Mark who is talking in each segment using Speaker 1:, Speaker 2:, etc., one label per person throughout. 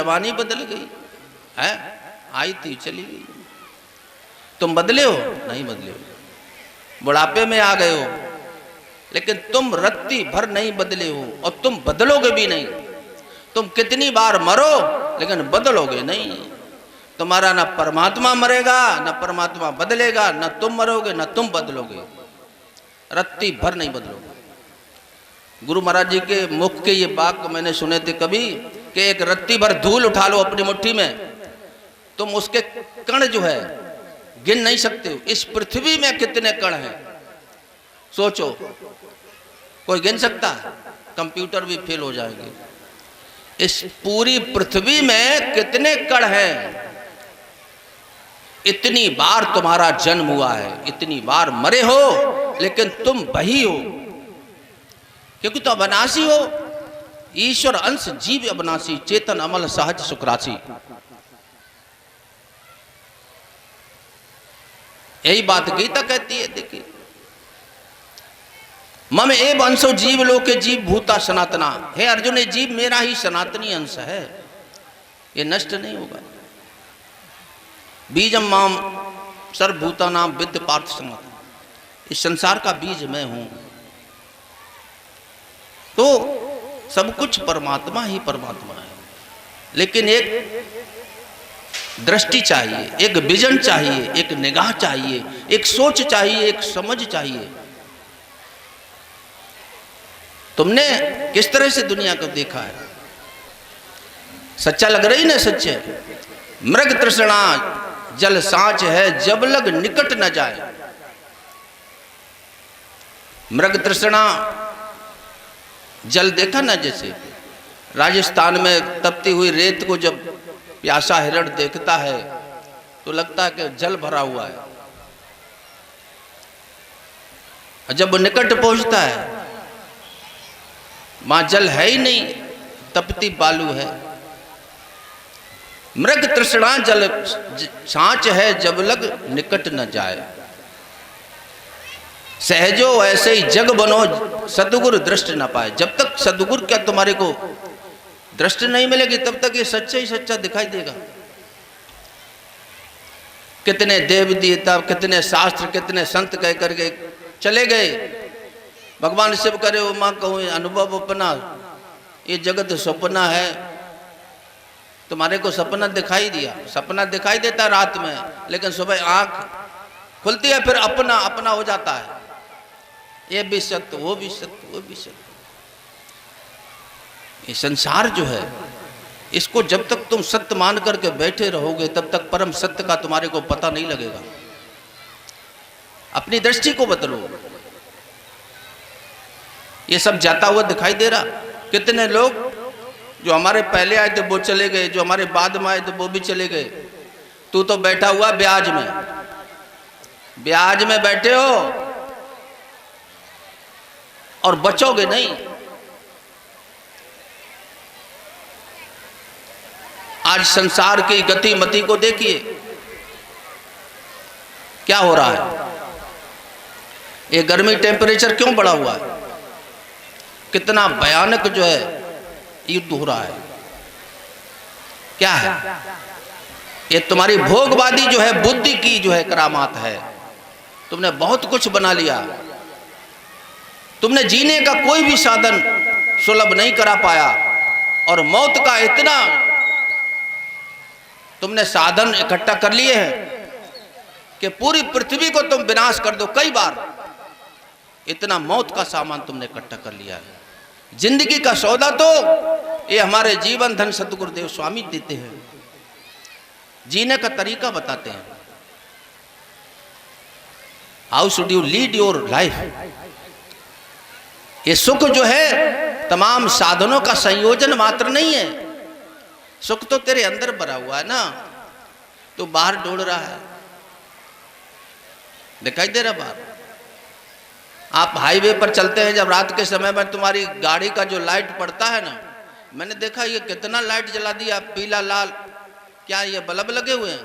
Speaker 1: जवानी बदल गई है, आई थी चली गई। तुम बदले हो? नहीं बदले हो। बुढ़ापे में आ गए हो, लेकिन तुम रत्ती भर नहीं बदले हो और तुम बदलोगे भी नहीं। तुम कितनी बार मरो लेकिन बदलोगे नहीं। तुम्हारा ना परमात्मा मरेगा, ना परमात्मा बदलेगा, ना तुम मरोगे ना तुम बदलोगे, रत्ती भर नहीं बदलोगे। गुरु महाराज जी के मुख के ये वाक्य मैंने सुने थे कभी कि एक रत्ती भर धूल उठा लो अपनी मुट्ठी में, तुम उसके कण जो है गिन नहीं सकते हो। इस पृथ्वी में कितने कण हैं सोचो, कोई गिन सकता है? कंप्यूटर भी फेल हो जाएंगे। इस पूरी पृथ्वी में कितने कण हैं? इतनी बार तुम्हारा जन्म हुआ है, इतनी बार मरे हो, लेकिन तुम वही हो, क्योंकि तो अविनाशी हो। ईश्वर अंश जीव अविनाशी, चेतन अमल सहज सुखराशि। यही बात गीता कहती है। देखिए, मम एव अंशो जीव लोके जीव भूता सनातना। हे अर्जुन, ये जीव मेरा ही सनातनी अंश है, ये नष्ट नहीं होगा। बीजम माम सर्वभूतानां विद्ध पार्थ सनातन। इस संसार का बीज मैं हूं। तो सब कुछ परमात्मा ही परमात्मा है, लेकिन एक दृष्टि चाहिए, एक विजन चाहिए, एक निगाह चाहिए, एक सोच चाहिए, एक समझ चाहिए। तुमने किस तरह से दुनिया को देखा है? सच्चा लग रही ना? सच्चे मृग तृष्णा जल सांच है, जब लग निकट न जाए। मृग तृष्णा जल देखा ना, जैसे राजस्थान में तपती हुई रेत को जब प्यासा हिरण देखता है तो लगता है कि जल भरा हुआ है, और जब वो निकट पहुंचता है वहां जल है ही नहीं, तपती बालू है। मृग तृष्णा जल सांच है, जब लग निकट न जाए। सहजो ऐसे ही जग बनो, सदगुरु दृष्टि न पाए। जब तक सदगुरु क्या तुम्हारे को दृष्टि नहीं मिलेगी, तब तक ये सच्चा ही सच्चा दिखाई देगा। कितने देव देवता, कितने शास्त्र, कितने संत कह करके चले गए। भगवान शिव करे वो माँ कहूँ अनुभव अपना, ये जगत सपना है। तुम्हारे को सपना दिखाई दिया, सपना दिखाई देता रात में, लेकिन सुबह आंख खुलती है फिर अपना अपना हो जाता है। ये भी सत्य, वो भी सत्य, वो भी सत्य। ये संसार जो है, इसको जब तक तुम सत्य मान करके बैठे रहोगे, तब तक परम सत्य का तुम्हारे को पता नहीं लगेगा। अपनी दृष्टि को बदलो। ये सब जाता हुआ दिखाई दे रहा। कितने लोग जो हमारे पहले आए थे वो चले गए, जो हमारे बाद में आए थे वो भी चले गए। तू तो बैठा हुआ ब्याज में, ब्याज में बैठे हो और बचोगे नहीं। आज संसार की गति मति को देखिए, क्या हो रहा है। ये गर्मी टेम्परेचर क्यों बढ़ा हुआ है? कितना भयानक जो है युद्ध हो रहा है। क्या है? ये तुम्हारी भोगवादी जो है बुद्धि की जो है करामात है। तुमने बहुत कुछ बना लिया, तुमने जीने का कोई भी साधन सुलभ नहीं करा पाया, और मौत का इतना तुमने साधन इकट्ठा कर लिए हैं कि पूरी पृथ्वी को तुम विनाश कर दो। कई बार इतना मौत का सामान तुमने इकट्ठा कर लिया है। जिंदगी का सौदा तो ये हमारे जीवन धन सतगुरुदेव स्वामी देते हैं, जीने का तरीका बताते हैं। How should you lead your life. ये सुख जो है तमाम साधनों का संयोजन मात्र नहीं है। सुख तो तेरे अंदर भरा हुआ है ना, तो बाहर ढूंढ रहा है, दिखाई दे रहा बाहर। आप हाईवे पर चलते हैं, जब रात के समय में तुम्हारी गाड़ी का जो लाइट पड़ता है ना, मैंने देखा ये कितना लाइट जला दिया, पीला लाल, क्या ये बल्ब लगे हुए हैं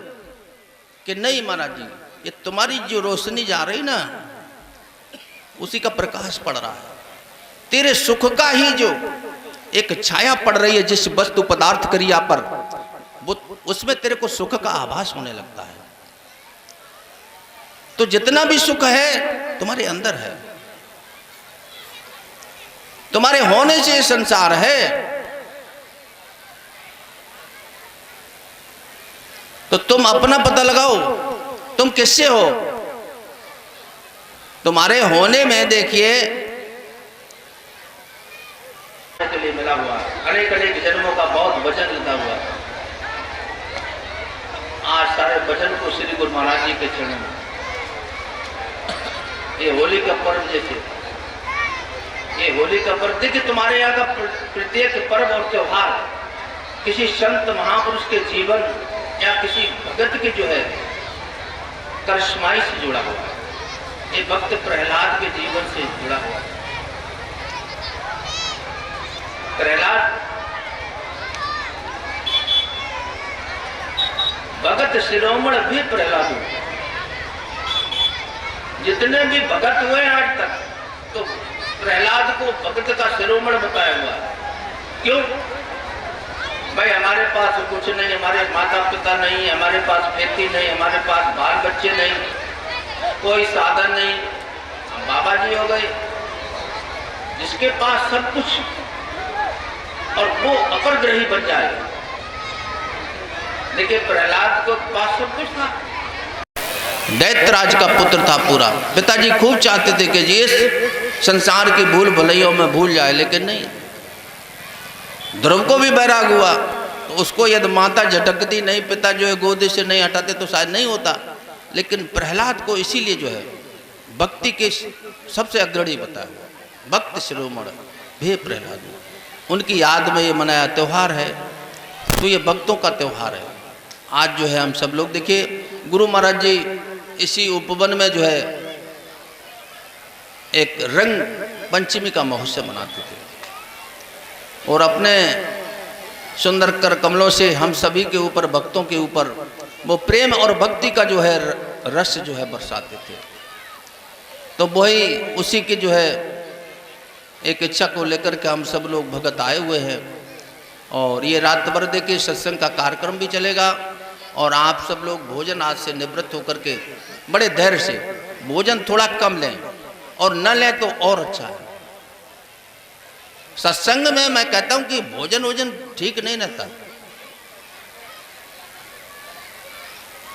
Speaker 1: कि नहीं महाराज जी? ये तुम्हारी जो रोशनी जा रही ना, उसी का प्रकाश पड़ रहा है। तेरे सुख का ही जो एक छाया पड़ रही है जिस वस्तु पदार्थ क्रिया पर, वो उसमें तेरे को सुख का आभास होने लगता है। तो जितना भी सुख है तुम्हारे अंदर है, तुम्हारे होने से संसार है। तो तुम अपना पता लगाओ, तुम किससे हो। तुम्हारे होने में देखिए के लिए मिला हुआ अनेक अनेक जन्मों का बहुत वचन लगा हुआ। आज सारे वचन को श्री गुरु महाराज जी के चरणों में, ये होली का पर्व जैसे, ये होली का पर्व देखिए, तुम्हारे यहाँ का प्रत्येक पर्व और त्योहार किसी संत महापुरुष के जीवन या किसी भगत के जो है करिश्माई से जुड़ा हुआ है। ये भक्त प्रहलाद के जीवन से जुड़ा हुआ है। प्रहलाद भगत शिरोमण भी प्रहलाद हुए। जितने भी भगत हुए आज तक, तो प्रहलाद को भगत का शिरोमण बताया हुआ है। क्यों भाई? हमारे पास कुछ नहीं, हमारे माता पिता नहीं, हमारे पास खेती नहीं, हमारे पास बाल बच्चे नहीं, कोई साधन नहीं, हम बाबा जी हो गए जिसके पास सब कुछ, और वो अपरग्रही बन जाए। देखिए प्रहलाद को पास सब कुछ था, दैत्यराज का पुत्र था पूरा। पिताजी खूब चाहते थे कि जी इस संसार की भूल भलैयों में भूल जाए, लेकिन नहीं। ध्रुव को भी बैराग हुआ, तो उसको यदि माता झटकती नहीं, पिता जो है गोदी से नहीं हटाते तो शायद नहीं होता। लेकिन प्रहलाद को इसीलिए जो है भक्ति के सबसे अग्रणी बताया हुआ, भक्त शिरोमण भी प्रहलाद। उनकी याद में ये मनाया त्यौहार है, तो ये भक्तों का त्यौहार है। आज जो है हम सब लोग देखिए, गुरु महाराज जी इसी उपवन में जो है एक रंग पंचमी का महोत्सव मनाते थे, और अपने सुंदर कर कमलों से हम सभी के ऊपर, भक्तों के ऊपर वो प्रेम और भक्ति का जो है रस जो है बरसाते थे। तो वही उसी की जो है एक इच्छा को लेकर के हम सब लोग भगत आए हुए हैं। और ये रात भर देखिए सत्संग का कार्यक्रम भी चलेगा, और आप सब लोग भोजन आज से निवृत्त होकर के बड़े धैर्य से भोजन थोड़ा कम लें, और न लें तो और अच्छा है। सत्संग में मैं कहता हूं कि भोजन वोजन ठीक नहीं रहता।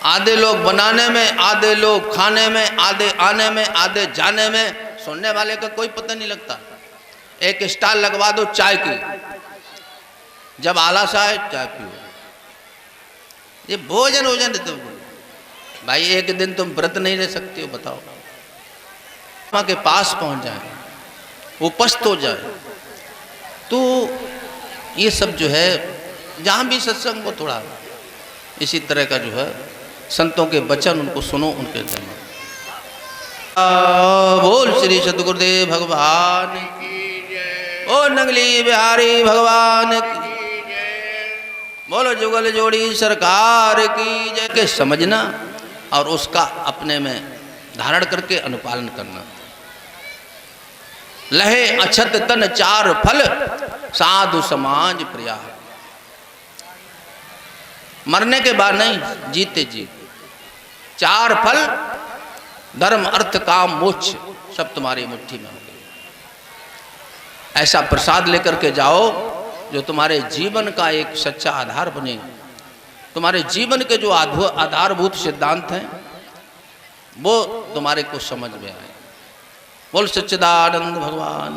Speaker 1: आधे लोग बनाने में, आधे लोग खाने में, आधे आने में, आधे जाने में, सुनने वाले का कोई पता नहीं लगता। एक स्टाल लगवा दो चाय की, जब आलस आए चाय पियो। ये भोजन वोजन तो भाई एक दिन तुम व्रत नहीं रह सकते हो, बताओ। वहां के पास पहुंच जाए, उपस्थित हो जाए, तो ये सब जो है जहाँ भी सत्संग को थोड़ा इसी तरह का जो है संतों के वचन उनको सुनो, उनके धर्म। बोल श्री सद्गुरुदेव भगवान की जय, ओ नंगली बिहारी भगवान की जय, बोलो जुगल जोड़ी सरकार की जय। के समझना और उसका अपने में धारण करके अनुपालन करना। लहे अछत तन चार फल, साधु समाज प्रिया। मरने के बाद नहीं, जीते जी चार फल, धर्म अर्थ काम मोक्ष सब तुम्हारी मुट्ठी में हो गई। ऐसा प्रसाद लेकर के जाओ जो तुम्हारे जीवन का एक सच्चा आधार बने, तुम्हारे जीवन के जो आधारभूत सिद्धांत हैं वो तुम्हारे को समझ में आए। बोल सच्चिदानंद भगवान।